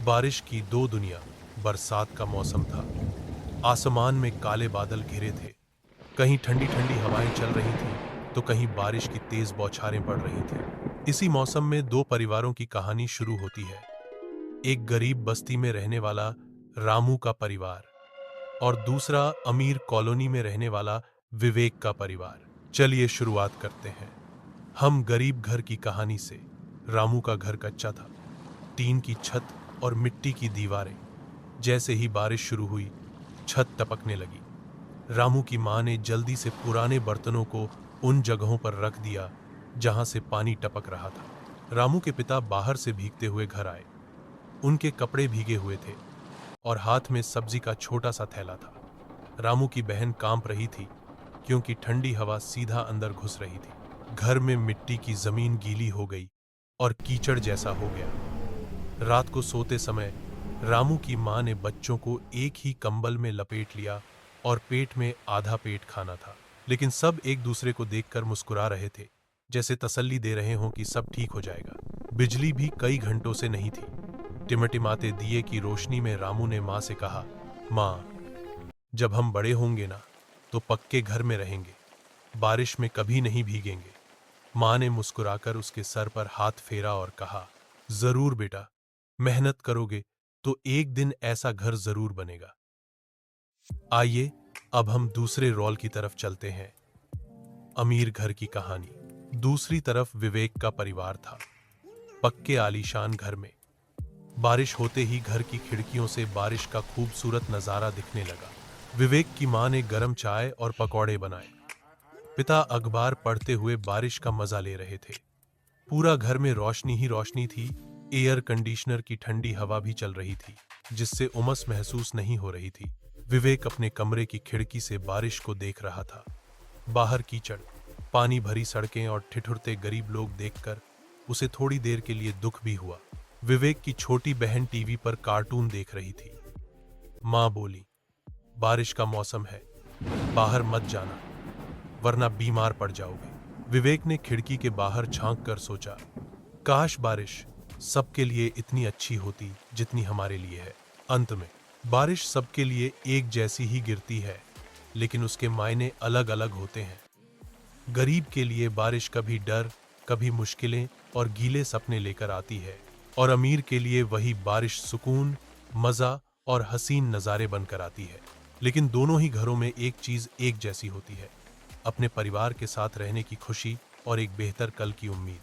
बारिश की दो दुनिया। बरसात का मौसम था। आसमान में काले बादल घिरे थे। कहीं ठंडी ठंडी हवाएं चल रही थीं, तो कहीं बारिश की तेज बौछारें पड़ रही थीं। इसी मौसम में दो परिवारों की कहानी शुरू होती है। एक गरीब बस्ती में रहने वाला रामू का परिवार और दूसरा अमीर कॉलोनी में रहने वाला विवेक का परिवार। चलिए शुरुआत करते हैं। हम गरीब घर की कहानी से। रामू का घर कच्चा था, टीन की छत और मिट्टी की दीवारें। जैसे ही बारिश शुरू हुई, छत टपकने लगी। रामू की मां ने जल्दी से पुराने बर्तनों को उन जगहों पर रख दिया जहां से पानी टपक रहा था। रामू के पिता बाहर से भीगते हुए घर आए। उनके कपड़े भीगे हुए थे और हाथ में सब्जी का छोटा सा थैला था। रामू की बहन कांप रही थी क्योंकि ठंडी हवा सीधा अंदर घुस रही थी। घर में मिट्टी की जमीन गीली हो गई और कीचड़ जैसा हो गया। रात को सोते समय रामू की मां ने बच्चों को एक ही कंबल में लपेट लिया और पेट में आधा पेट खाना था। लेकिन सब एक दूसरे को देखकर मुस्कुरा रहे थे, जैसे तसल्ली दे रहे हों कि सब ठीक हो जाएगा। बिजली भी कई घंटों से नहीं थी। टिमटिमाते दिए की रोशनी में रामू ने मां से कहा, मां, जब हम बड़े होंगे ना, तो पक्के घर में रहेंगे, बारिश में कभी नहीं भीगेंगे। मां ने मुस्कुराकर उसके सर पर हाथ फेरा और कहा, जरूर बेटा, मेहनत करोगे तो एक दिन ऐसा घर जरूर बनेगा। आइए अब हम दूसरे रोल की तरफ चलते हैं। अमीर घर की कहानी। दूसरी तरफ विवेक का परिवार था, पक्के आलीशान घर में। बारिश होते ही घर की खिड़कियों से बारिश का खूबसूरत नजारा दिखने लगा। विवेक की मां ने गरम चाय और पकौड़े बनाए। पिता अखबार पढ़ते हुए बारिश का मजा ले रहे थे। पूरा घर में रोशनी ही रोशनी थी। एयर कंडीशनर की ठंडी हवा भी चल रही थी, जिससे उमस महसूस नहीं हो रही थी। विवेक अपने कमरे की खिड़की से बारिश को देख रहा था। बाहर कीचड़, पानी भरी सड़कें और ठिठुरते गरीब लोग देखकर उसे थोड़ी देर के लिए दुख भी हुआ। विवेक की छोटी बहन टीवी पर कार्टून देख रही थी। मां बोली, बारिश का मौसम है, बाहर मत जाना, वरना बीमार पड़ जाओगे। विवेक ने खिड़की के बाहर झांक कर सोचा, काश बारिश सबके लिए इतनी अच्छी होती जितनी हमारे लिए है। अंत में बारिश सबके लिए एक जैसी ही गिरती है, लेकिन उसके मायने अलग अलग होते हैं। गरीब के लिए बारिश कभी डर, कभी मुश्किलें और गीले सपने लेकर आती है, और अमीर के लिए वही बारिश सुकून, मजा और हसीन नज़ारे बनकर आती है। लेकिन दोनों ही घरों में एक चीज एक जैसी होती है, अपने परिवार के साथ रहने की खुशी और एक बेहतर कल की उम्मीद।